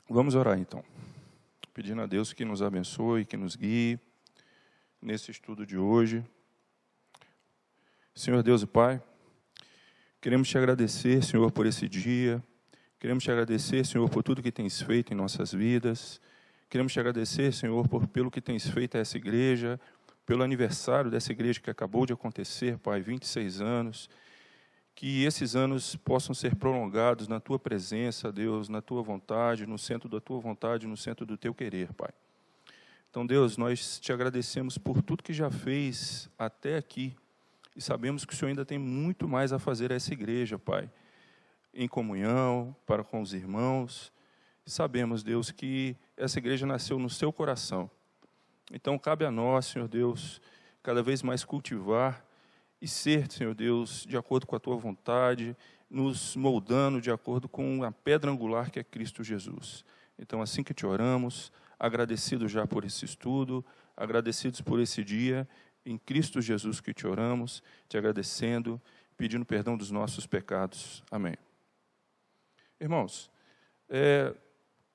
Vamos orar então, pedindo a Deus que nos abençoe, que nos guie nesse estudo de hoje. Senhor Deus e Pai, queremos te agradecer, Senhor, por esse dia. Queremos te agradecer, Senhor, por tudo que tens feito em nossas vidas. Queremos te agradecer, Senhor, pelo que tens feito a essa igreja, pelo aniversário dessa igreja que acabou de acontecer, Pai, 26 anos. Que esses anos possam ser prolongados na Tua presença, Deus, na Tua vontade, no centro da Tua vontade, no centro do Teu querer, Pai. Então, Deus, nós te agradecemos por tudo que já fez até aqui. E sabemos que o Senhor ainda tem muito mais a fazer a essa igreja, Pai. Em comunhão, para com os irmãos. E sabemos, Deus, que essa igreja nasceu no Seu coração. Então, cabe a nós, Senhor Deus, cada vez mais cultivar e ser, Senhor Deus, de acordo com a Tua vontade, nos moldando de acordo com a pedra angular que é Cristo Jesus. Então, assim que te oramos, agradecidos já por esse estudo, agradecidos por esse dia, em Cristo Jesus que te oramos, te agradecendo, pedindo perdão dos nossos pecados. Amém. Irmãos,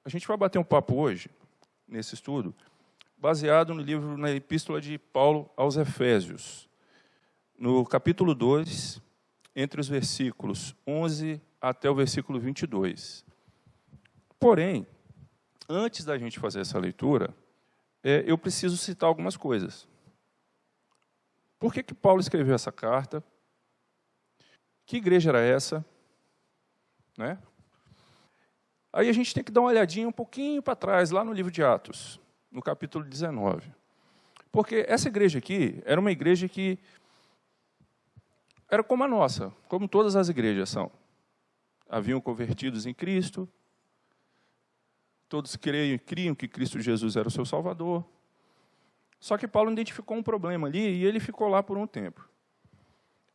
a gente vai bater um papo hoje, nesse estudo, baseado no livro, na epístola de Paulo aos Efésios, no capítulo 2, entre os versículos 11 até o versículo 22. Porém, antes da gente fazer essa leitura, eu preciso citar algumas coisas. Por que Paulo escreveu essa carta? Que igreja era essa? Né? Aí a gente tem que dar uma olhadinha um pouquinho para trás, lá no livro de Atos, no capítulo 19. Porque essa igreja aqui era uma igreja que era como a nossa, como todas as igrejas são. Haviam convertidos em Cristo, todos criam que Cristo Jesus era o seu Salvador. Só que Paulo identificou um problema ali e ele ficou lá por um tempo.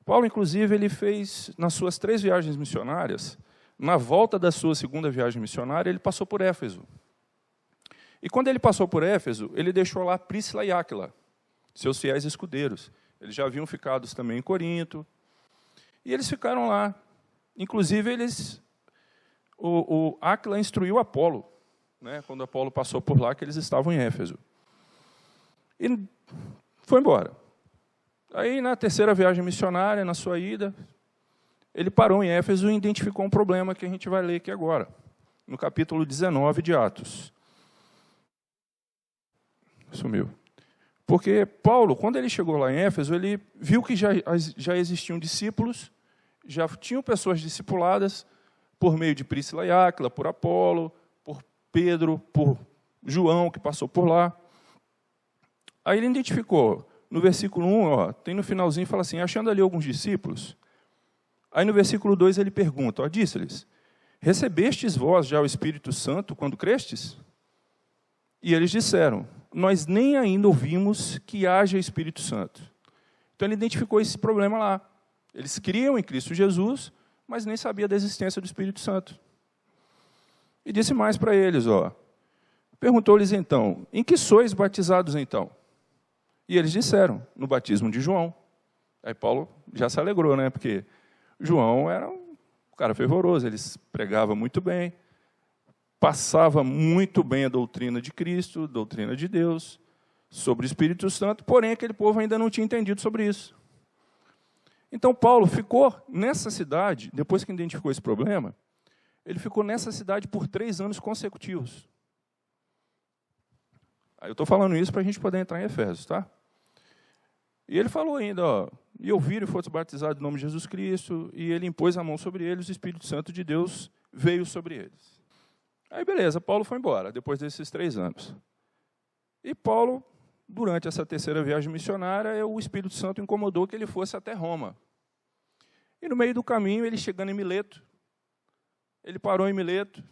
Paulo, inclusive, ele fez, nas suas 3 viagens missionárias, na volta da sua 2ª viagem missionária, ele passou por Éfeso. E quando ele passou por Éfeso, ele deixou lá Príscila e Áquila, seus fiéis escudeiros. Eles já haviam ficado também em Corinto. E eles ficaram lá. Inclusive, o Áquila instruiu Apolo, né, quando Apolo passou por lá, que eles estavam em Éfeso. E foi embora. Aí, na 3ª viagem missionária, na sua ida, ele parou em Éfeso e identificou um problema que a gente vai ler aqui agora, no capítulo 19 de Atos. Sumiu. Porque Paulo, quando ele chegou lá em Éfeso, ele viu que já existiam discípulos, já tinham pessoas discipuladas por meio de Príscila e Áquila, por Apolo, por Pedro, por João, que passou por lá. Aí ele identificou, no versículo 1, tem no finalzinho, fala assim, achando ali alguns discípulos. Aí no versículo 2 ele pergunta, disse-lhes, recebestes vós já o Espírito Santo quando crestes? E eles disseram, nós nem ainda ouvimos que haja Espírito Santo. Então ele identificou esse problema lá. Eles criam em Cristo Jesus, mas nem sabiam da existência do Espírito Santo. E disse mais para eles, perguntou-lhes então, em que sois batizados então? E eles disseram, no batismo de João. Aí Paulo já se alegrou, né? Porque João era um cara fervoroso, ele pregava muito bem, passava muito bem a doutrina de Cristo, doutrina de Deus, sobre o Espírito Santo, porém aquele povo ainda não tinha entendido sobre isso. Então Paulo ficou nessa cidade, depois que identificou esse problema, ele ficou nessa cidade por 3 anos consecutivos. Aí eu estou falando isso para a gente poder entrar em Efésios, tá? E ele falou ainda, e ouviram e foram batizados em nome de Jesus Cristo, e ele impôs a mão sobre eles, o Espírito Santo de Deus veio sobre eles. Aí beleza, Paulo foi embora, depois desses 3 anos. E Paulo, durante essa 3ª viagem missionária, o Espírito Santo incomodou que ele fosse até Roma. E no meio do caminho, ele chegando em Mileto, ele parou em Mileto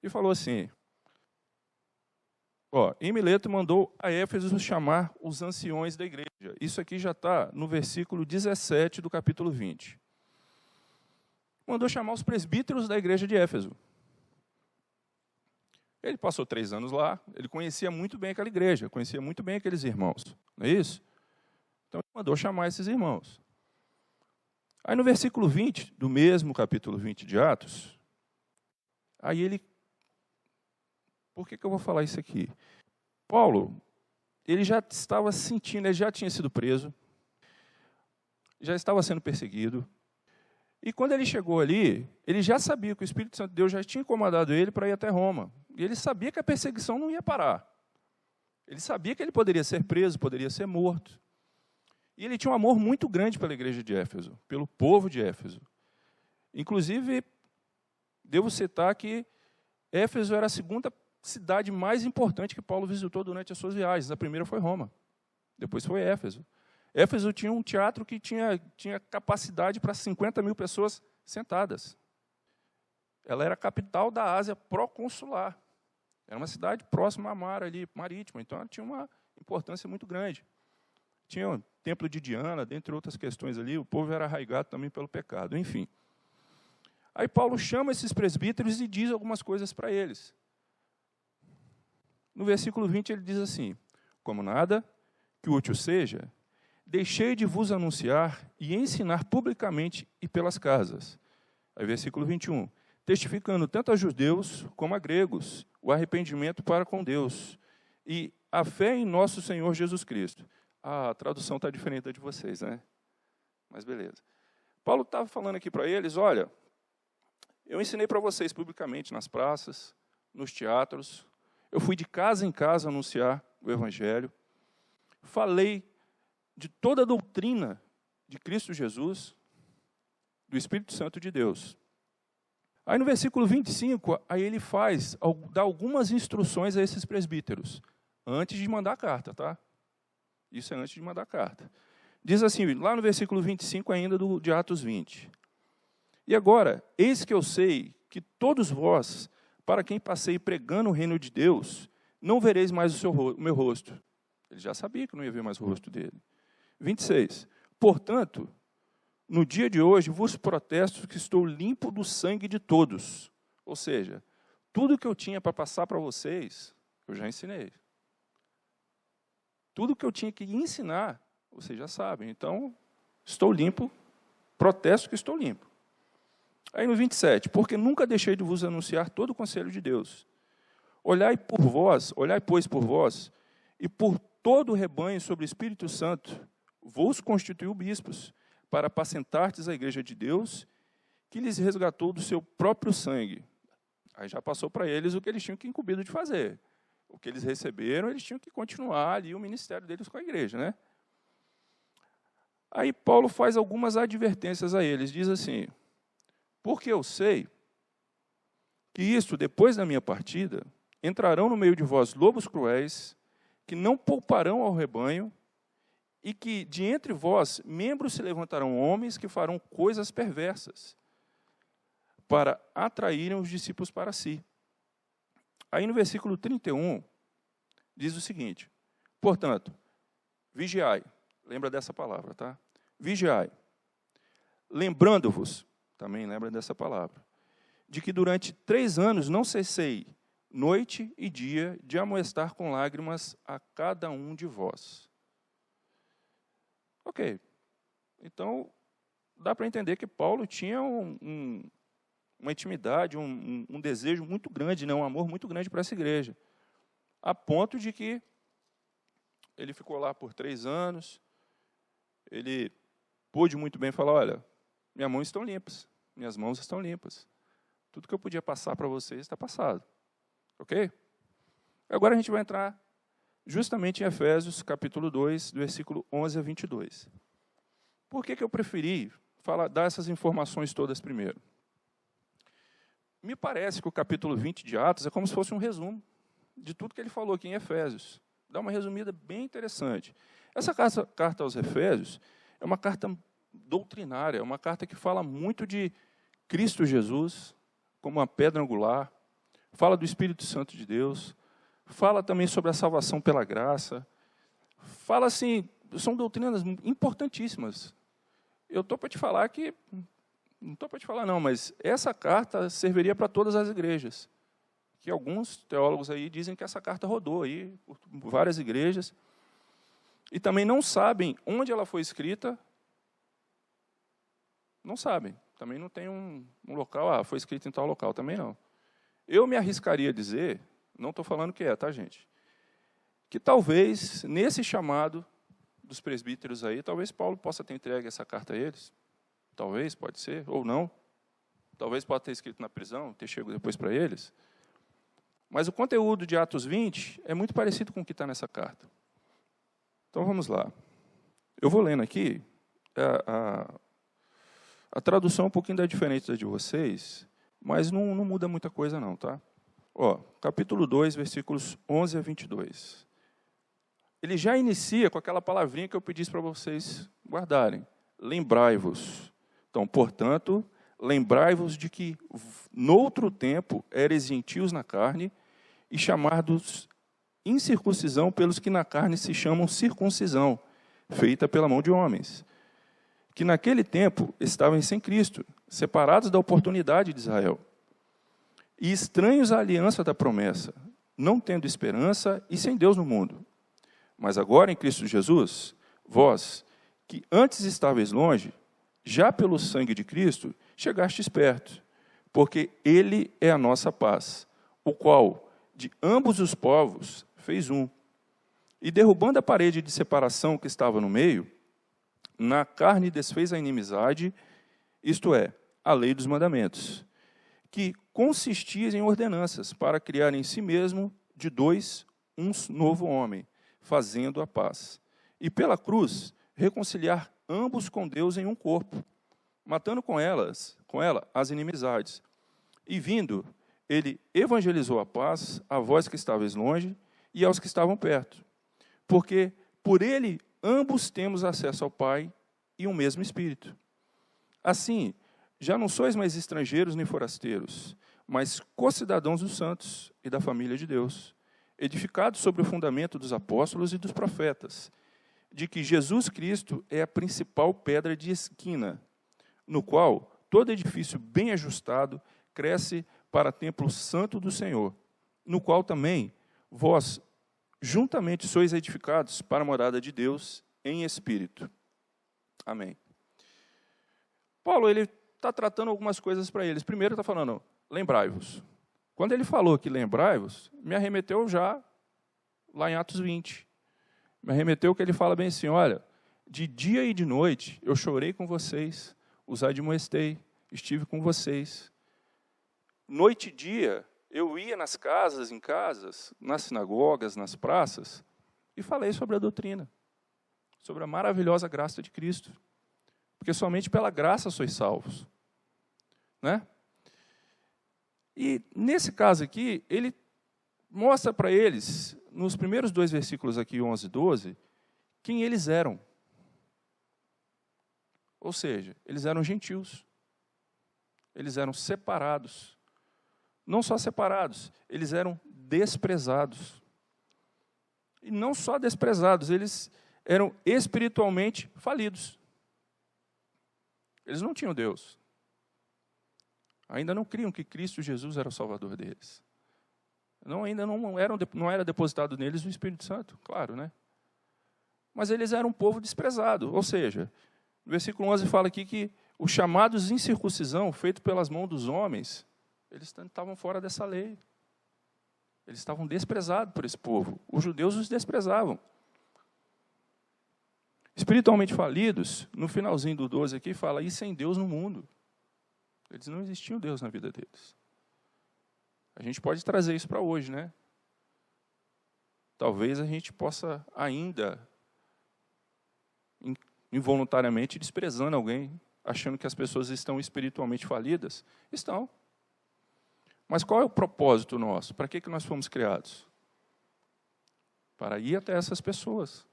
e falou assim, em Mileto mandou a Éfeso chamar os anciões da igreja. Isso aqui já está no versículo 17 do capítulo 20. Mandou chamar os presbíteros da igreja de Éfeso. Ele passou 3 anos lá, ele conhecia muito bem aquela igreja, conhecia muito bem aqueles irmãos, não é isso? Então, ele mandou chamar esses irmãos. Aí, no versículo 20, do mesmo capítulo 20 de Atos, aí ele Por que eu vou falar isso aqui? Paulo, ele já estava sentindo, ele já tinha sido preso, já estava sendo perseguido, e quando ele chegou ali, ele já sabia que o Espírito Santo de Deus já tinha incomodado ele para ir até Roma, e ele sabia que a perseguição não ia parar. Ele sabia que ele poderia ser preso, poderia ser morto. E ele tinha um amor muito grande pela igreja de Éfeso, pelo povo de Éfeso. Inclusive, devo citar que Éfeso era a segunda cidade mais importante que Paulo visitou durante as suas viagens. A primeira foi Roma, depois foi Éfeso. Éfeso tinha um teatro que tinha capacidade para 50 mil pessoas sentadas. Ela era a capital da Ásia proconsular. Era uma cidade próxima à mar, ali, marítima, então ela tinha uma importância muito grande. Tinha o templo de Diana, dentre outras questões ali, o povo era arraigado também pelo pecado, enfim. Aí Paulo chama esses presbíteros e diz algumas coisas para eles. No versículo 20 ele diz assim: como nada que útil seja, deixei de vos anunciar e ensinar publicamente e pelas casas. Aí versículo 21, testificando tanto a judeus como a gregos o arrependimento para com Deus e a fé em nosso Senhor Jesus Cristo. A tradução está diferente da de vocês, né? Mas beleza. Paulo estava falando aqui para eles, olha, eu ensinei para vocês publicamente nas praças, nos teatros, eu fui de casa em casa anunciar o Evangelho, falei de toda a doutrina de Cristo Jesus, do Espírito Santo de Deus. Aí no versículo 25, aí ele dá algumas instruções a esses presbíteros, antes de mandar a carta, tá? Isso é antes de mandar a carta. Diz assim, lá no versículo 25 ainda de Atos 20. E agora, eis que eu sei que todos vós, para quem passei pregando o reino de Deus, não vereis mais o meu rosto. Ele já sabia que não ia ver mais o rosto dele. 26. Portanto, no dia de hoje vos protesto que estou limpo do sangue de todos. Ou seja, tudo que eu tinha para passar para vocês, eu já ensinei. Tudo que eu tinha que ensinar, vocês já sabem. Então, estou limpo, protesto que estou limpo. Aí no 27, porque nunca deixei de vos anunciar todo o conselho de Deus. Olhai, pois, por vós, e por todo o rebanho sobre o Espírito Santo, vos constituiu bispos, para apacentartes a igreja de Deus, que lhes resgatou do seu próprio sangue. Aí já passou para eles o que eles tinham que incumbido de fazer. O que eles receberam, eles tinham que continuar ali o ministério deles com a igreja, né? Aí Paulo faz algumas advertências a eles, diz assim, porque eu sei que isto, depois da minha partida, entrarão no meio de vós lobos cruéis, que não pouparão ao rebanho, e que de entre vós membros se levantarão homens que farão coisas perversas, para atraírem os discípulos para si. Aí no versículo 31, diz o seguinte, portanto, vigiai, lembra dessa palavra, tá? Vigiai, lembrando-vos, também lembra dessa palavra, de que durante 3 anos não cessei, noite e dia, de amoestar com lágrimas a cada um de vós. Ok, então dá para entender que Paulo tinha uma intimidade, um desejo muito grande, né, um amor muito grande para essa igreja, a ponto de que ele ficou lá por 3 anos, ele pôde muito bem falar, olha, minhas mãos estão limpas, tudo que eu podia passar para vocês está passado, ok? Agora a gente vai entrar justamente em Efésios, capítulo 2, do versículo 11 a 22. Por que eu preferi dar essas informações todas primeiro? Me parece que o capítulo 20 de Atos é como se fosse um resumo de tudo que ele falou aqui em Efésios. Dá uma resumida bem interessante. Essa carta aos Efésios é uma carta doutrinária, é uma carta que fala muito de Cristo Jesus como uma pedra angular, fala do Espírito Santo de Deus, fala também sobre a salvação pela graça, fala assim, são doutrinas importantíssimas. Eu estou para te falar que, não estou para te falar não, mas essa carta serviria para todas as igrejas, que alguns teólogos aí dizem que essa carta rodou aí por várias igrejas, e também não sabem onde ela foi escrita, não sabem, também não tem um local, foi escrita em tal local, também não. Eu me arriscaria a dizer, Não estou falando que é, tá, gente? Que talvez, nesse chamado dos presbíteros aí, talvez Paulo possa ter entregue essa carta a eles. Talvez, pode ser, ou não. Talvez pode ter escrito na prisão, ter chegado depois para eles. Mas o conteúdo de Atos 20 é muito parecido com o que está nessa carta. Então, vamos lá. Eu vou lendo aqui. A tradução é um pouquinho diferente da de vocês, mas não muda muita coisa não, tá? Ó, capítulo 2, versículos 11 a 22. Ele já inicia com aquela palavrinha que eu pedi para vocês guardarem. Lembrai-vos. Então, portanto, lembrai-vos de que, noutro tempo, eres gentios na carne, e chamados incircuncisão pelos que na carne se chamam circuncisão, feita pela mão de homens, que naquele tempo estavam sem Cristo, separados da oportunidade de Israel, e estranhos à aliança da promessa, não tendo esperança e sem Deus no mundo. Mas agora, em Cristo Jesus, vós, que antes estáveis longe, já pelo sangue de Cristo, chegastes perto, porque Ele é a nossa paz, o qual, de ambos os povos, fez um. E derrubando a parede de separação que estava no meio, na carne desfez a inimizade, isto é, a lei dos mandamentos, que consistia em ordenanças para criar em si mesmo, de dois, um novo homem, fazendo a paz. E pela cruz, reconciliar ambos com Deus em um corpo, matando com ela as inimizades. E vindo, ele evangelizou a paz a vós que estáveis longe e aos que estavam perto. Porque por ele ambos temos acesso ao Pai e um mesmo Espírito. Assim, já não sois mais estrangeiros nem forasteiros, mas co-cidadãos dos santos e da família de Deus, edificados sobre o fundamento dos apóstolos e dos profetas, de que Jesus Cristo é a principal pedra de esquina, no qual todo edifício bem ajustado cresce para templo santo do Senhor, no qual também vós juntamente sois edificados para a morada de Deus em espírito. Amém. Paulo, ele está tratando algumas coisas para eles. Primeiro está falando, lembrai-vos. Quando ele falou que lembrai-vos, me arremeteu já lá em Atos 20. Me arremeteu que ele fala bem assim, olha, de dia e de noite eu chorei com vocês, os admoestei, estive com vocês. Noite e dia eu ia nas casas, em casas, nas sinagogas, nas praças, e falei sobre a doutrina, sobre a maravilhosa graça de Cristo. Porque somente pela graça sois salvos. Né? E, nesse caso aqui, ele mostra para eles, nos primeiros 2 versículos aqui, 11 e 12, quem eles eram. Ou seja, eles eram gentios. Eles eram separados. Não só separados, eles eram desprezados. E não só desprezados, eles eram espiritualmente falidos. Eles não tinham Deus. Ainda não criam que Cristo Jesus era o Salvador deles. Ainda não era depositado neles o Espírito Santo, claro, né? Mas eles eram um povo desprezado. Ou seja, no versículo 11 fala aqui que os chamados incircuncisão, feito pelas mãos dos homens, eles estavam fora dessa lei. Eles estavam desprezados por esse povo. Os judeus os desprezavam. Espiritualmente falidos, no finalzinho do 12 aqui, fala, e sem Deus no mundo. Eles não existiam Deus na vida deles. A gente pode trazer isso para hoje, né? Talvez a gente possa ainda, involuntariamente, desprezando alguém, achando que as pessoas estão espiritualmente falidas. Estão. Mas qual é o propósito nosso? Para que nós fomos criados? Para ir até essas pessoas.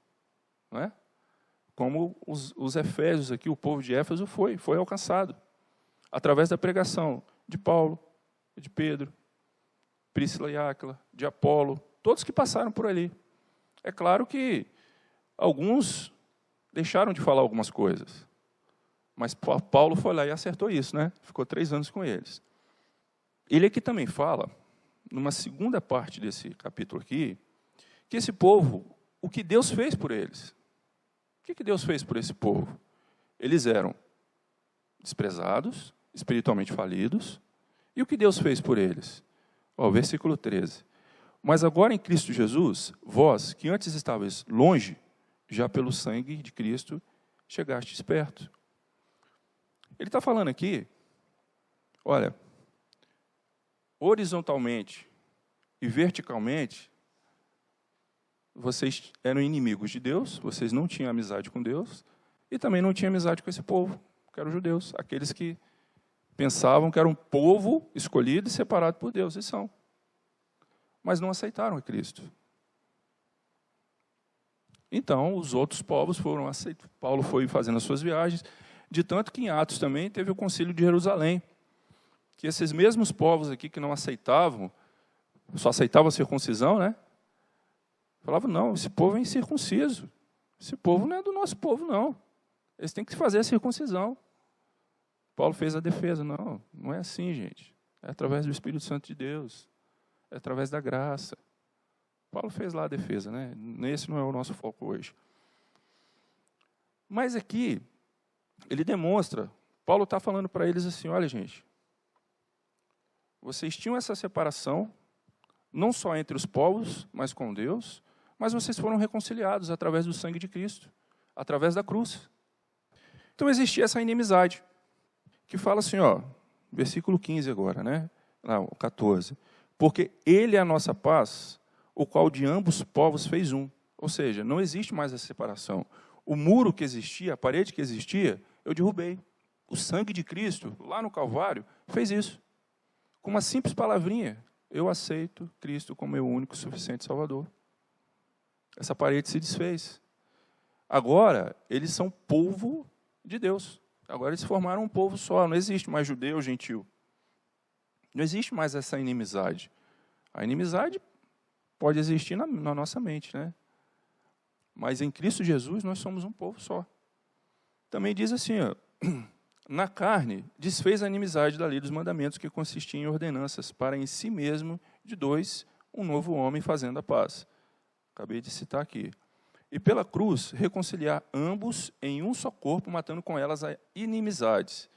Não é? Como os efésios aqui, o povo de Éfeso foi alcançado. Através da pregação de Paulo, de Pedro, Príscila e Áquila, de Apolo, todos que passaram por ali. É claro que alguns deixaram de falar algumas coisas, mas Paulo foi lá e acertou isso, né? Ficou 3 anos com eles. Ele aqui também fala, numa segunda parte desse capítulo aqui, que esse povo, o que Deus fez por eles. O que Deus fez por esse povo? Eles eram desprezados, espiritualmente falidos, e o que Deus fez por eles? Versículo 13. Mas agora em Cristo Jesus, vós, que antes estavais longe, já pelo sangue de Cristo, chegastes perto. Ele está falando aqui, olha, horizontalmente e verticalmente, vocês eram inimigos de Deus, vocês não tinham amizade com Deus, e também não tinham amizade com esse povo, que eram os judeus, aqueles que pensavam que era um povo escolhido e separado por Deus, e são. Mas não aceitaram a Cristo. Então, os outros povos foram aceitos. Paulo foi fazendo as suas viagens, de tanto que em Atos também teve o concílio de Jerusalém, que esses mesmos povos aqui que não aceitavam, só aceitavam a circuncisão, né? Falavam, não, esse povo é incircunciso. Esse povo não é do nosso povo, não. Eles têm que fazer a circuncisão. Paulo fez a defesa. Não, não é assim, gente. É através do Espírito Santo de Deus. É através da graça. Paulo fez lá a defesa, né? Esse não é o nosso foco hoje. Mas aqui, ele demonstra, Paulo está falando para eles assim, olha, gente, vocês tinham essa separação, não só entre os povos, mas com Deus, mas vocês foram reconciliados através do sangue de Cristo, através da cruz. Então existia essa inimizade, que fala assim, ó, versículo 15 agora, né? Não, 14. Porque ele é a nossa paz, o qual de ambos os povos fez um. Ou seja, não existe mais essa separação. O muro que existia, a parede que existia, eu derrubei. O sangue de Cristo, lá no Calvário, fez isso. Com uma simples palavrinha, eu aceito Cristo como meu único e suficiente Salvador. Essa parede se desfez. Agora, eles são povo de Deus. Agora eles formaram um povo só. Não existe mais judeu, gentil. Não existe mais essa inimizade. A inimizade pode existir na nossa mente, né? Mas em Cristo Jesus nós somos um povo só. Também diz assim, ó, na carne desfez a inimizade da lei dos mandamentos que consistia em ordenanças para em si mesmo de dois um novo homem fazendo a paz. Acabei de citar aqui. E pela cruz reconciliar ambos em um só corpo, matando com elas as inimizades.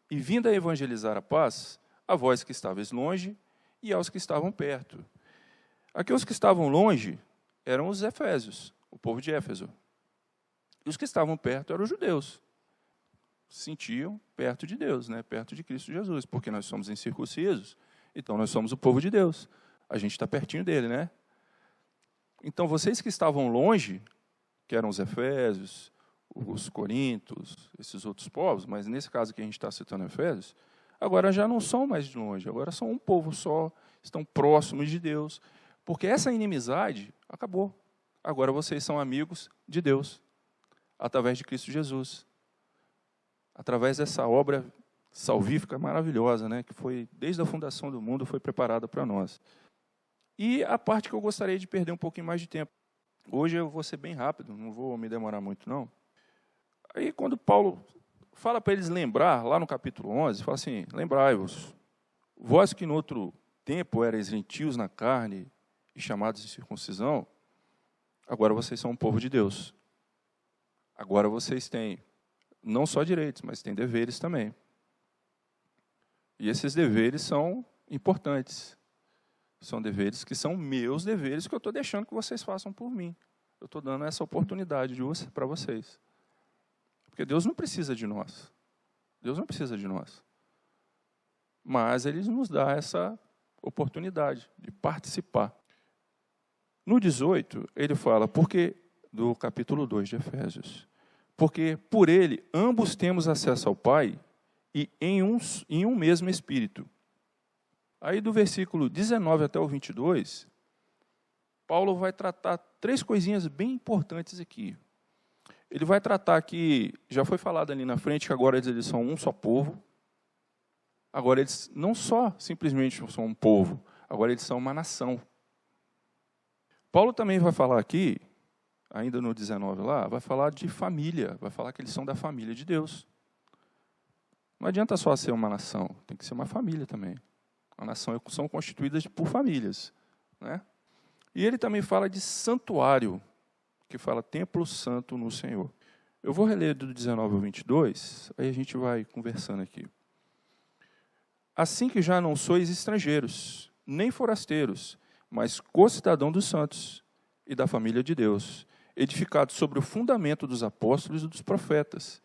E vindo a evangelizar a paz, a vós que estáveis longe e aos que estavam perto. Aqui os que estavam longe eram os efésios, o povo de Éfeso. E os que estavam perto eram os judeus. Se sentiam perto de Deus, né? Perto de Cristo Jesus, porque nós somos incircuncisos, então nós somos o povo de Deus. A gente está pertinho dele, né? Então vocês que estavam longe, que eram os efésios, os corintos, esses outros povos, mas nesse caso que a gente está citando Efésios, agora já não são mais de longe, agora são um povo só, estão próximos de Deus, porque essa inimizade acabou. Agora vocês são amigos de Deus, através de Cristo Jesus. Através dessa obra salvífica maravilhosa, né, que foi, desde a fundação do mundo, foi preparada para nós. E a parte que eu gostaria de perder um pouquinho mais de tempo. Hoje eu vou ser bem rápido, não vou me demorar muito, não. Aí, quando Paulo fala para eles lembrar, lá no capítulo 11, fala assim, lembrai-vos, vós que no outro tempo erais gentios na carne e chamados de circuncisão, agora vocês são um povo de Deus. Agora vocês têm não só direitos, mas têm deveres também. E esses deveres são importantes. São deveres que são meus deveres que eu estou deixando que vocês façam por mim. Eu estou dando essa oportunidade para vocês. Porque Deus não precisa de nós. Deus não precisa de nós. Mas Ele nos dá essa oportunidade de participar. No 18, ele fala, porque, do capítulo 2 de Efésios, porque por Ele ambos temos acesso ao Pai e em um mesmo Espírito. Aí do versículo 19 até o 22, Paulo vai tratar 3 coisinhas bem importantes aqui. Ele vai tratar que, já foi falado ali na frente, que agora eles são um só povo. Agora eles não só simplesmente são um povo, agora eles são uma nação. Paulo também vai falar aqui, ainda no 19 lá, vai falar de família, vai falar que eles são da família de Deus. Não adianta só ser uma nação, tem que ser uma família também. A nação são constituídas por famílias, né? E ele também fala de santuário, que fala templo santo no Senhor. Eu vou reler do 19 ao 22, aí a gente vai conversando aqui. Assim que já não sois estrangeiros, nem forasteiros, mas co-cidadão dos santos e da família de Deus, edificado sobre o fundamento dos apóstolos e dos profetas,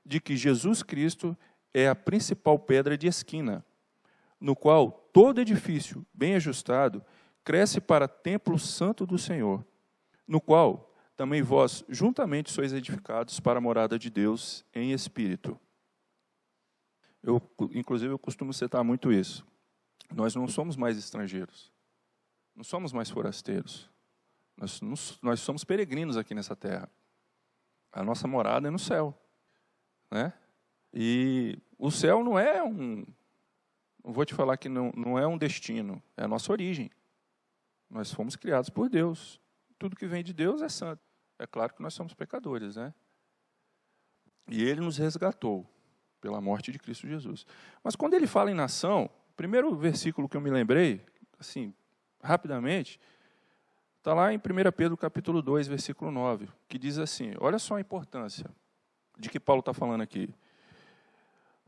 de que Jesus Cristo é a principal pedra de esquina, no qual todo edifício bem ajustado cresce para templo santo do Senhor, no qual também vós juntamente sois edificados para a morada de Deus em espírito. Inclusive, eu costumo citar muito isso. Nós não somos mais estrangeiros, não somos mais forasteiros, nós somos peregrinos aqui nessa terra. A nossa morada é no céu, né? E o céu não é não vou te falar que não é um destino, é a nossa origem. Nós fomos criados por Deus. Tudo que vem de Deus é santo. É claro que nós somos pecadores, né? E Ele nos resgatou pela morte de Cristo Jesus. Mas quando Ele fala em nação, o primeiro versículo que eu me lembrei, assim, rapidamente, está lá em 1 Pedro capítulo 2, versículo 9, que diz assim, olha só a importância de que Paulo está falando aqui.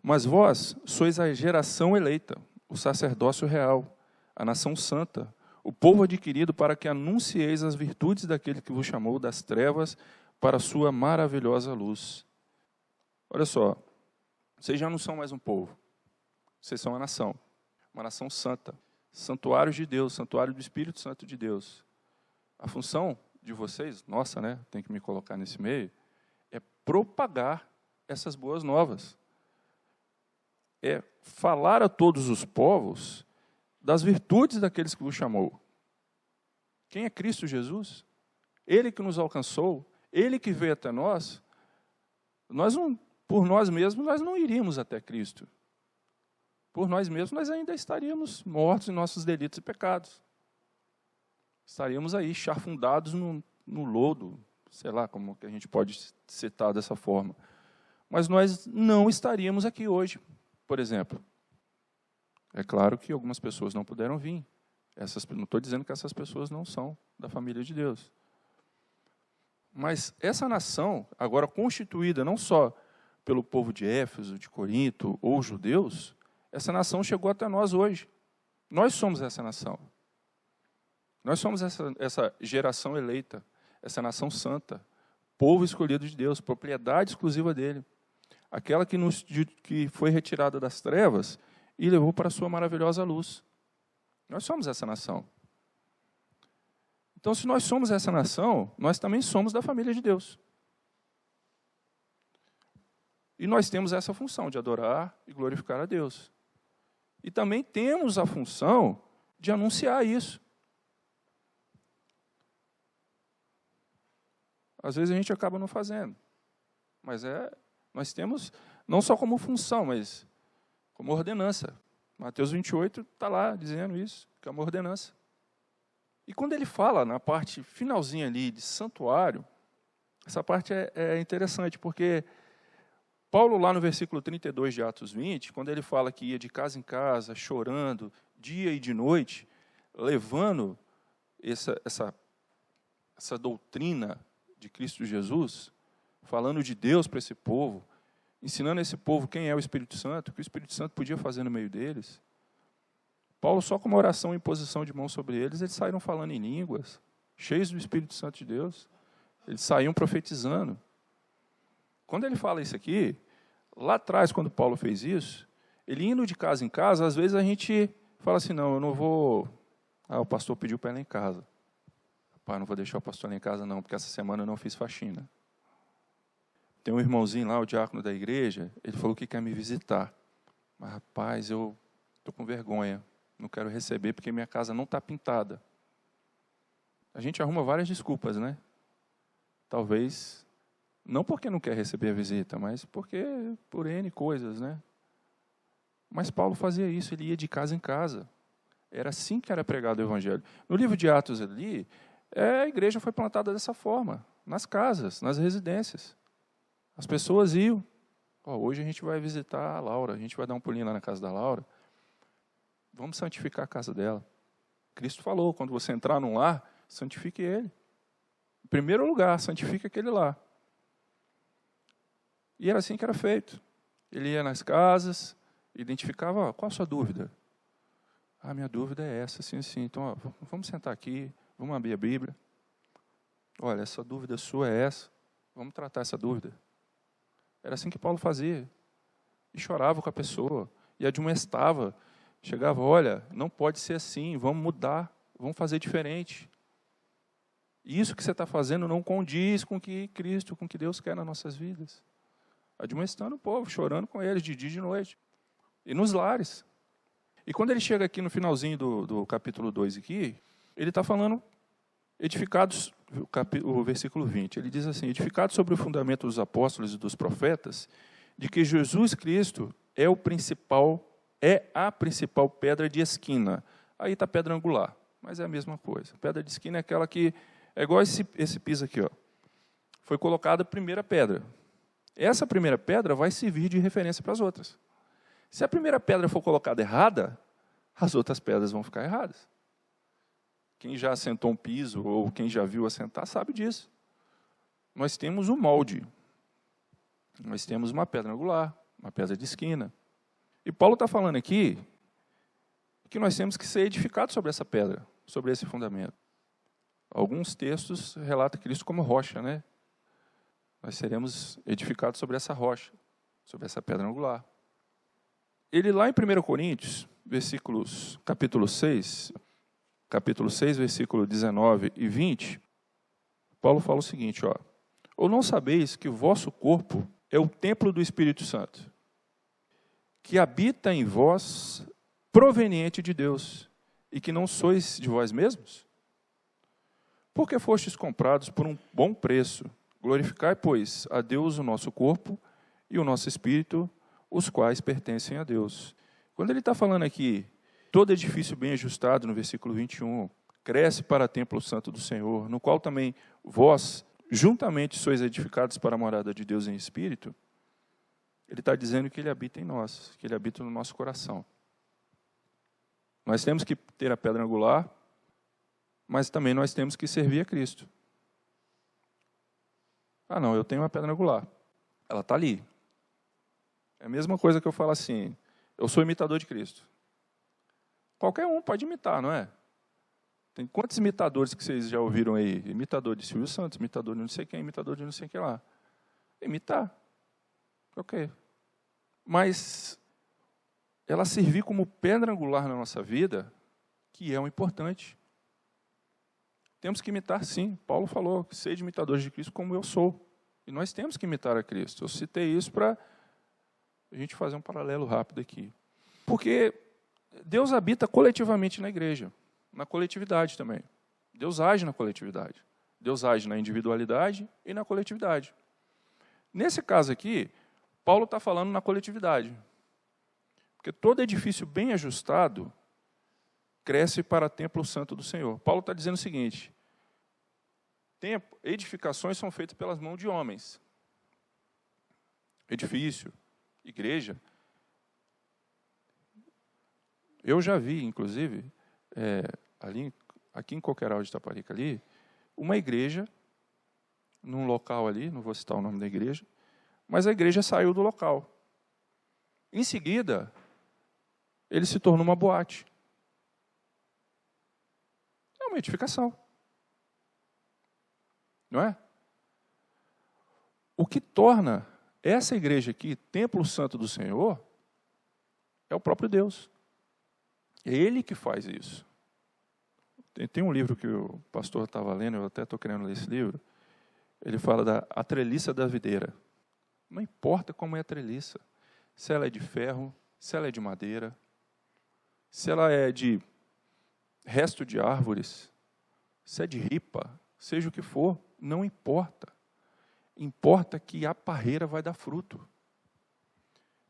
Mas vós sois a geração eleita, o sacerdócio real, a nação santa, o povo adquirido para que anuncieis as virtudes daquele que vos chamou das trevas para a sua maravilhosa luz. Olha só, vocês já não são mais um povo, vocês são uma nação santa, santuário de Deus, santuário do Espírito Santo de Deus. A função de vocês, nossa, né, tem que me colocar nesse meio, é propagar essas boas novas. É falar a todos os povos das virtudes daqueles que vos chamou. Quem é Cristo Jesus? Ele que nos alcançou, Ele que veio até nós. Por nós mesmos, nós não iríamos até Cristo. Por nós mesmos, nós ainda estaríamos mortos em nossos delitos e pecados. Estaríamos aí, charfundados no lodo, sei lá como que a gente pode citar dessa forma. Mas nós não estaríamos aqui hoje, por exemplo. É claro que algumas pessoas não puderam vir. Não estou dizendo que essas pessoas não são da família de Deus. Mas essa nação, agora constituída não só pelo povo de Éfeso, de Corinto ou judeus, essa nação chegou até nós hoje. Nós somos essa nação. Nós somos essa geração eleita, essa nação santa, povo escolhido de Deus, propriedade exclusiva dele. Aquela que foi retirada das trevas e levou para a sua maravilhosa luz. Nós somos essa nação. Então, se nós somos essa nação, nós também somos da família de Deus. E nós temos essa função de adorar e glorificar a Deus. E também temos a função de anunciar isso. Às vezes a gente acaba não fazendo. Mas nós temos, não só como função, mas como ordenança. Mateus 28 está lá dizendo isso, que é uma ordenança. E quando ele fala na parte finalzinha ali de santuário, essa parte é interessante, porque Paulo, lá no versículo 32 de Atos 20, quando ele fala que ia de casa em casa, chorando, dia e de noite, levando essa doutrina de Cristo Jesus, falando de Deus para esse povo, ensinando a esse povo quem é o Espírito Santo, o que o Espírito Santo podia fazer no meio deles. Paulo, só com uma oração e imposição de mão sobre eles saíram falando em línguas, cheios do Espírito Santo de Deus. Eles saíam profetizando. Quando ele fala isso aqui, lá atrás, quando Paulo fez isso, ele indo de casa em casa, às vezes a gente fala assim, não, eu não vou... o pastor pediu para ir lá em casa. Pai, não vou deixar o pastor lá em casa não, porque essa semana eu não fiz faxina. Tem um irmãozinho lá, o diácono da igreja, ele falou que quer me visitar. Mas, rapaz, eu estou com vergonha, não quero receber porque minha casa não está pintada. A gente arruma várias desculpas, né? Talvez, não porque não quer receber a visita, mas porque por N coisas, né? Mas Paulo fazia isso, ele ia de casa em casa. Era assim que era pregado o evangelho. No livro de Atos ali, a igreja foi plantada dessa forma, nas casas, nas residências. As pessoas iam. Hoje a gente vai visitar a Laura, a gente vai dar um pulinho lá na casa da Laura. Vamos santificar a casa dela. Cristo falou, quando você entrar num lar, santifique ele. Em primeiro lugar, santifique aquele lar. E era assim que era feito. Ele ia nas casas, identificava, qual a sua dúvida? Ah, minha dúvida é essa, assim, assim. Então, ó, vamos sentar aqui, vamos abrir a Bíblia. Olha, essa dúvida sua é essa. Vamos tratar essa dúvida. Era assim que Paulo fazia. E chorava com a pessoa. E admoestava. Chegava, olha, não pode ser assim, vamos mudar, vamos fazer diferente. Isso que você está fazendo não condiz com o que Cristo, com o que Deus quer nas nossas vidas. Admoestando o povo, chorando com eles de dia e de noite. E nos lares. E quando ele chega aqui no finalzinho do capítulo 2 aqui, ele está falando, edificados, o versículo 20, ele diz assim, edificados sobre o fundamento dos apóstolos e dos profetas, de que Jesus Cristo é a principal pedra de esquina. Aí está a pedra angular, mas é a mesma coisa. A pedra de esquina é aquela que, é igual esse piso aqui, ó. Foi colocada a primeira pedra. Essa primeira pedra vai servir de referência para as outras. Se a primeira pedra for colocada errada, as outras pedras vão ficar erradas. Quem já assentou um piso, ou quem já viu assentar, sabe disso. Nós temos um molde. Nós temos uma pedra angular, uma pedra de esquina. E Paulo está falando aqui que nós temos que ser edificados sobre essa pedra, sobre esse fundamento. Alguns textos relatam Cristo como rocha, né? Nós seremos edificados sobre essa rocha, sobre essa pedra angular. Ele lá em 1 Coríntios, capítulo 6, versículo 19 e 20, Paulo fala o seguinte, ó, ou não sabeis que o vosso corpo é o templo do Espírito Santo, que habita em vós, proveniente de Deus, e que não sois de vós mesmos? Porque fostes comprados por um bom preço. Glorificai, pois, a Deus o nosso corpo e o nosso espírito, os quais pertencem a Deus. Quando ele está falando aqui, todo edifício bem ajustado, no versículo 21, cresce para o templo santo do Senhor, no qual também vós, juntamente, sois edificados para a morada de Deus em espírito, ele está dizendo que ele habita em nós, que ele habita no nosso coração. Nós temos que ter a pedra angular, mas também nós temos que servir a Cristo. Ah, não, eu tenho uma pedra angular. Ela está ali. É a mesma coisa que eu falo assim, eu sou imitador de Cristo. Qualquer um pode imitar, não é? Tem quantos imitadores que vocês já ouviram aí? Imitador de Silvio Santos, imitador de não sei quem, imitador de não sei quem lá. Imitar. Ok. Mas ela servir como pedra angular na nossa vida, que é o importante. Temos que imitar, sim. Paulo falou, sede imitadores de Cristo como eu sou. E nós temos que imitar a Cristo. Eu citei isso para a gente fazer um paralelo rápido aqui. Porque Deus habita coletivamente na igreja, na coletividade também. Deus age na coletividade. Deus age na individualidade e na coletividade. Nesse caso aqui, Paulo está falando na coletividade. Porque todo edifício bem ajustado cresce para o templo santo do Senhor. Paulo está dizendo o seguinte, edificações são feitas pelas mãos de homens. Edifício, igreja. Eu já vi, inclusive, aqui em Coqueiral de Itaparica, ali, uma igreja, num local ali, não vou citar o nome da igreja, mas a igreja saiu do local. Em seguida, ele se tornou uma boate. É uma edificação. Não é? O que torna essa igreja aqui, templo santo do Senhor, é o próprio Deus. É Ele que faz isso. Tem um livro que o pastor estava lendo, eu até estou querendo ler esse livro, ele fala a treliça da videira. Não importa como é a treliça, se ela é de ferro, se ela é de madeira, se ela é de resto de árvores, se é de ripa, seja o que for, não importa. Importa que a parreira vai dar fruto.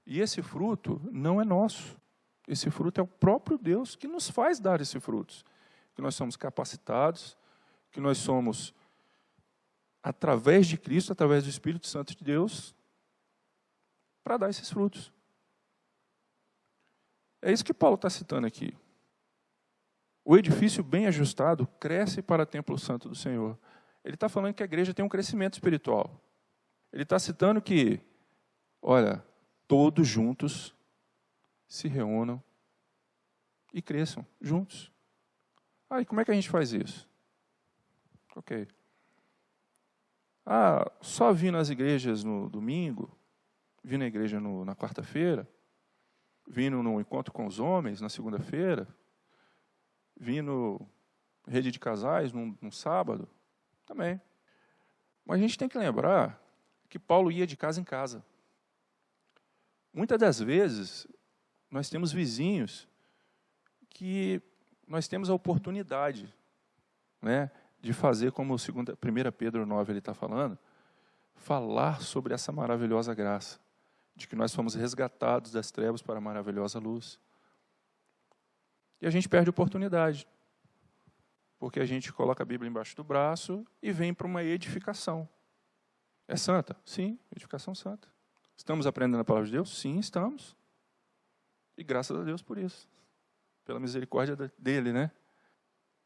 E esse fruto não é nosso. Esse fruto é o próprio Deus que nos faz dar esses frutos. Que nós somos capacitados, que nós somos, através de Cristo, através do Espírito Santo de Deus, para dar esses frutos. É isso que Paulo está citando aqui. O edifício bem ajustado cresce para o templo santo do Senhor. Ele está falando que a igreja tem um crescimento espiritual. Ele está citando que, olha, todos juntos se reúnam e cresçam juntos. E como é que a gente faz isso? Ok. Só vir nas igrejas no domingo, vir na igreja na quarta-feira, vindo no encontro com os homens na segunda-feira, vindo rede de casais num sábado, também. Mas a gente tem que lembrar que Paulo ia de casa em casa. Muitas das vezes, nós temos vizinhos que nós temos a oportunidade, né, de fazer, como 1 Pedro 9 ele está falando, falar sobre essa maravilhosa graça, de que nós fomos resgatados das trevas para a maravilhosa luz. E a gente perde a oportunidade, porque a gente coloca a Bíblia embaixo do braço e vem para uma edificação. É santa? Sim, edificação santa. Estamos aprendendo a palavra de Deus? Sim, estamos. E graças a Deus por isso. Pela misericórdia dele, né?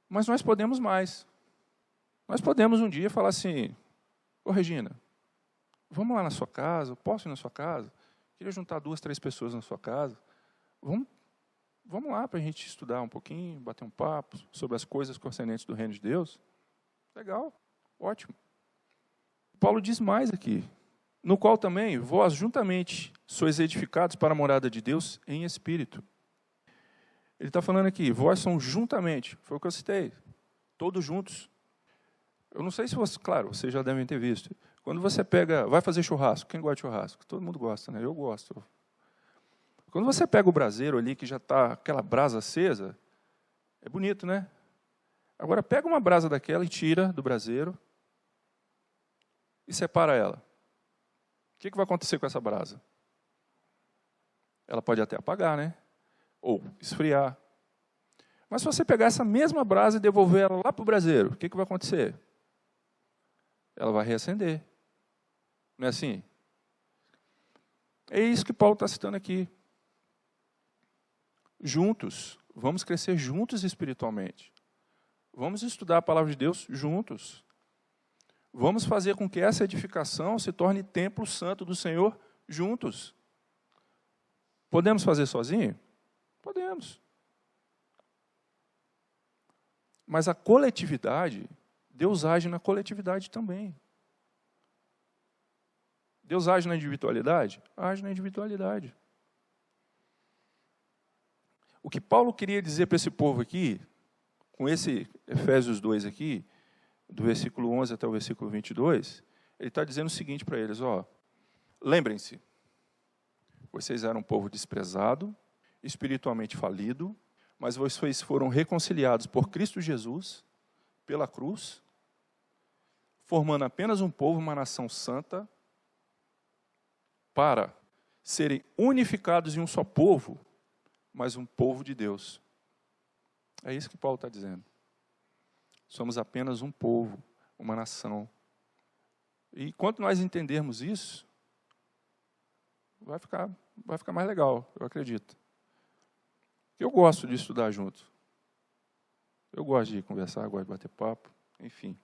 Mas nós podemos mais. Nós podemos um dia falar assim, Regina, vamos lá na sua casa, eu posso ir na sua casa? Queria juntar 2, 3 pessoas na sua casa. Vamos lá para a gente estudar um pouquinho, bater um papo sobre as coisas concernentes do reino de Deus. Legal, ótimo. Paulo diz mais aqui, no qual também vós juntamente sois edificados para a morada de Deus em espírito. Ele está falando aqui, vós são juntamente, foi o que eu citei, todos juntos. Eu não sei se você, claro, vocês já devem ter visto. Quando você vai fazer churrasco, quem gosta de churrasco? Todo mundo gosta, né? Eu gosto. Quando você pega o braseiro ali, que já está aquela brasa acesa, é bonito, né? Agora pega uma brasa daquela e tira do braseiro e separa ela. O que vai acontecer com essa brasa? Ela pode até apagar, né? Ou esfriar. Mas se você pegar essa mesma brasa e devolver ela lá para o braseiro, o que vai acontecer? Ela vai reacender. Não é assim? É isso que Paulo está citando aqui. Juntos, vamos crescer juntos espiritualmente. Vamos estudar a palavra de Deus juntos. Vamos fazer com que essa edificação se torne templo santo do Senhor juntos. Podemos fazer sozinho? Podemos. Mas a coletividade, Deus age na coletividade também. Deus age na individualidade? Age na individualidade. O que Paulo queria dizer para esse povo aqui, com esse Efésios 2 aqui, do versículo 11 até o versículo 22, ele está dizendo o seguinte para eles, lembrem-se, vocês eram um povo desprezado, espiritualmente falido, mas vocês foram reconciliados por Cristo Jesus, pela cruz, formando apenas um povo, uma nação santa, para serem unificados em um só povo, mas um povo de Deus. É isso que Paulo está dizendo. Somos apenas um povo, uma nação. E quanto nós entendermos isso, vai ficar mais legal, eu acredito. Eu gosto de estudar junto. Eu gosto de conversar, gosto de bater papo, enfim.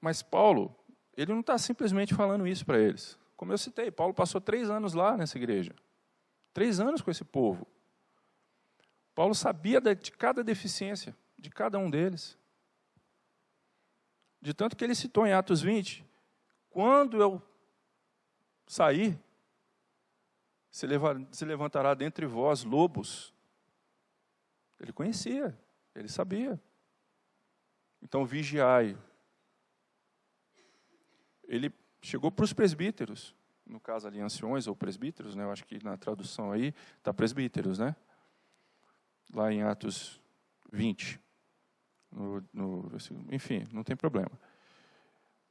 Mas Paulo, ele não está simplesmente falando isso para eles. Como eu citei, Paulo passou 3 anos lá nessa igreja. 3 anos com esse povo. Paulo sabia de cada deficiência, de cada um deles. De tanto que ele citou em Atos 20, quando eu sair, se levantará dentre vós lobos. Ele conhecia, ele sabia. Então, vigiai. Ele chegou para os presbíteros, no caso ali, anciões ou presbíteros, né? Eu acho que na tradução aí está presbíteros, né? Lá em Atos 20. Enfim, não tem problema.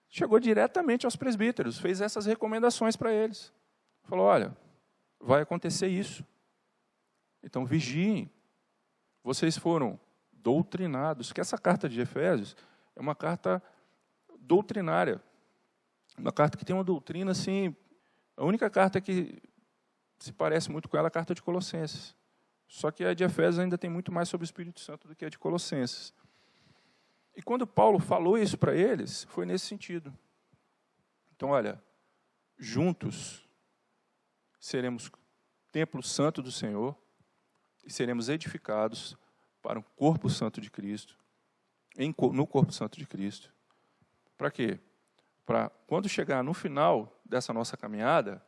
Chegou diretamente aos presbíteros, fez essas recomendações para eles. Falou, olha, vai acontecer isso. Então, vigiem. Vocês foram doutrinados, que essa carta de Efésios é uma carta doutrinária. Uma carta que tem uma doutrina, assim, a única carta que se parece muito com ela é a carta de Colossenses. Só que a de Efésios ainda tem muito mais sobre o Espírito Santo do que a de Colossenses. E quando Paulo falou isso para eles, foi nesse sentido. Então, olha, juntos seremos templo santo do Senhor, e seremos edificados para o corpo santo de Cristo, no corpo santo de Cristo. Para quê? Para, quando chegar no final dessa nossa caminhada,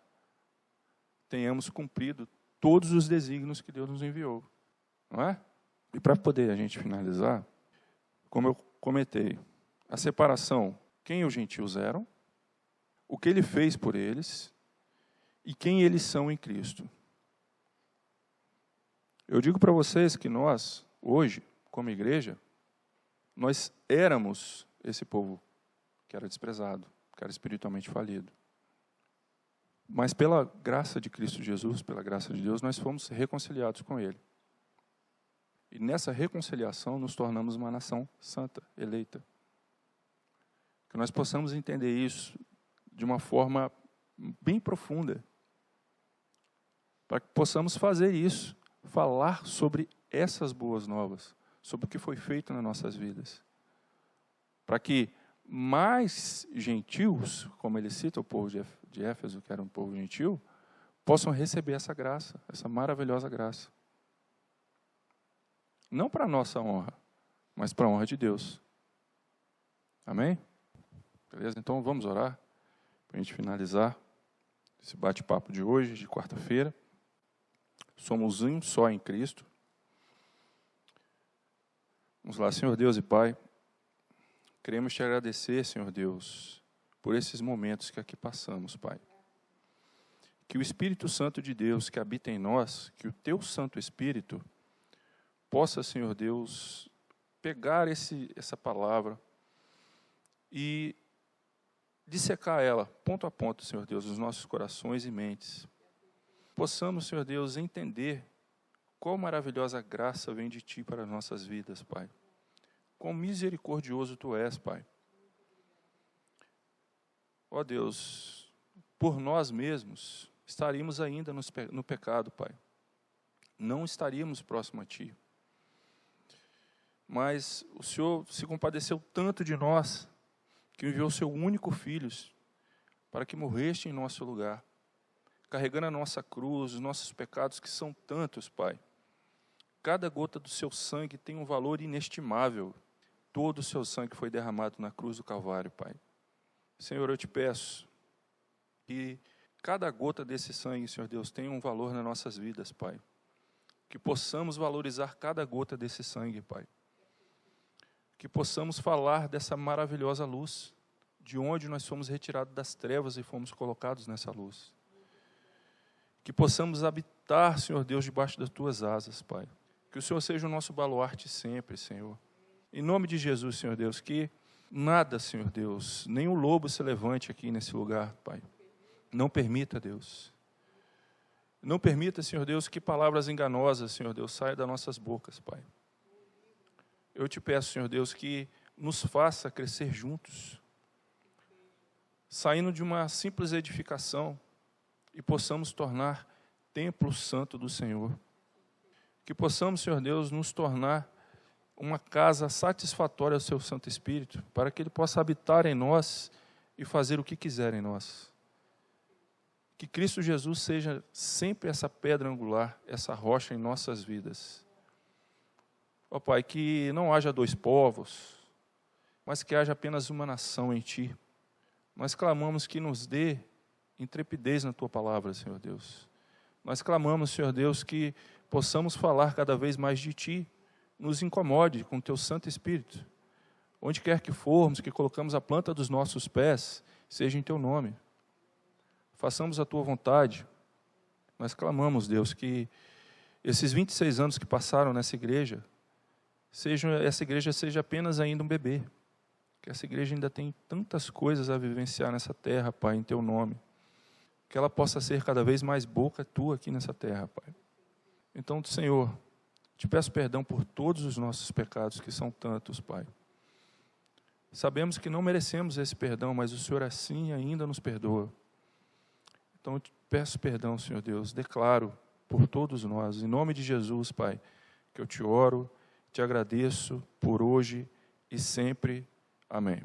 tenhamos cumprido todos os desígnios que Deus nos enviou. Não é? E para poder a gente finalizar, como eu comentei, a separação, quem os gentios eram, o que ele fez por eles e quem eles são em Cristo. Eu digo para vocês que nós, hoje, como igreja, nós éramos esse povo que era desprezado, que era espiritualmente falido. Mas pela graça de Cristo Jesus, pela graça de Deus, nós fomos reconciliados com Ele. E nessa reconciliação nos tornamos uma nação santa, eleita. Que nós possamos entender isso de uma forma bem profunda. Para que possamos fazer isso, falar sobre essas boas novas, sobre o que foi feito nas nossas vidas. Para que mais gentios, como ele cita o povo de Éfeso, que era um povo gentil, possam receber essa graça, essa maravilhosa graça. Não para a nossa honra, mas para a honra de Deus. Amém? Beleza? Então vamos orar, para a gente finalizar esse bate-papo de hoje, de quarta-feira. Somos um só em Cristo. Vamos lá, Senhor Deus e Pai, queremos te agradecer, Senhor Deus, por esses momentos que aqui passamos, Pai. Que o Espírito Santo de Deus que habita em nós, que o Teu Santo Espírito possa, Senhor Deus, pegar essa palavra e dissecar ela, ponto a ponto, Senhor Deus, nos nossos corações e mentes. Possamos, Senhor Deus, entender qual maravilhosa graça vem de Ti para as nossas vidas, Pai. Quão misericordioso Tu és, Pai. Ó Deus, por nós mesmos estaríamos ainda no pecado, Pai. Não estaríamos próximo a Ti. Mas o Senhor se compadeceu tanto de nós, que enviou o Seu único Filho, para que morreste em nosso lugar, carregando a nossa cruz, os nossos pecados, que são tantos, Pai. Cada gota do Seu sangue tem um valor inestimável. Todo o Seu sangue foi derramado na cruz do Calvário, Pai. Senhor, eu te peço que cada gota desse sangue, Senhor Deus, tenha um valor nas nossas vidas, Pai. Que possamos valorizar cada gota desse sangue, Pai. Que possamos falar dessa maravilhosa luz, de onde nós fomos retirados das trevas e fomos colocados nessa luz. Que possamos habitar, Senhor Deus, debaixo das Tuas asas, Pai. Que o Senhor seja o nosso baluarte sempre, Senhor. Em nome de Jesus, Senhor Deus, que nada, Senhor Deus, nem o lobo se levante aqui nesse lugar, Pai. Não permita, Deus. Não permita, Senhor Deus, que palavras enganosas, Senhor Deus, saiam das nossas bocas, Pai. Eu te peço, Senhor Deus, que nos faça crescer juntos, saindo de uma simples edificação e possamos tornar templo santo do Senhor. Que possamos, Senhor Deus, nos tornar uma casa satisfatória ao Seu Santo Espírito, para que Ele possa habitar em nós e fazer o que quiser em nós. Que Cristo Jesus seja sempre essa pedra angular, essa rocha em nossas vidas. Ó Pai, que não haja dois povos, mas que haja apenas uma nação em Ti. Nós clamamos que nos dê intrepidez na Tua palavra, Senhor Deus. Nós clamamos, Senhor Deus, que possamos falar cada vez mais de Ti. Nos incomode com o Teu Santo Espírito. Onde quer que formos, que colocamos a planta dos nossos pés, seja em Teu nome. Façamos a Tua vontade. Nós clamamos, Deus, que esses 26 anos que passaram nessa igreja, essa igreja seja apenas ainda um bebê. Que essa igreja ainda tem tantas coisas a vivenciar nessa terra, Pai, em Teu nome. Que ela possa ser cada vez mais boca Tua aqui nessa terra, Pai. Então, Senhor, te peço perdão por todos os nossos pecados, que são tantos, Pai. Sabemos que não merecemos esse perdão, mas o Senhor assim ainda nos perdoa. Então, eu te peço perdão, Senhor Deus, declaro por todos nós, em nome de Jesus, Pai, que eu te oro, te agradeço por hoje e sempre. Amém.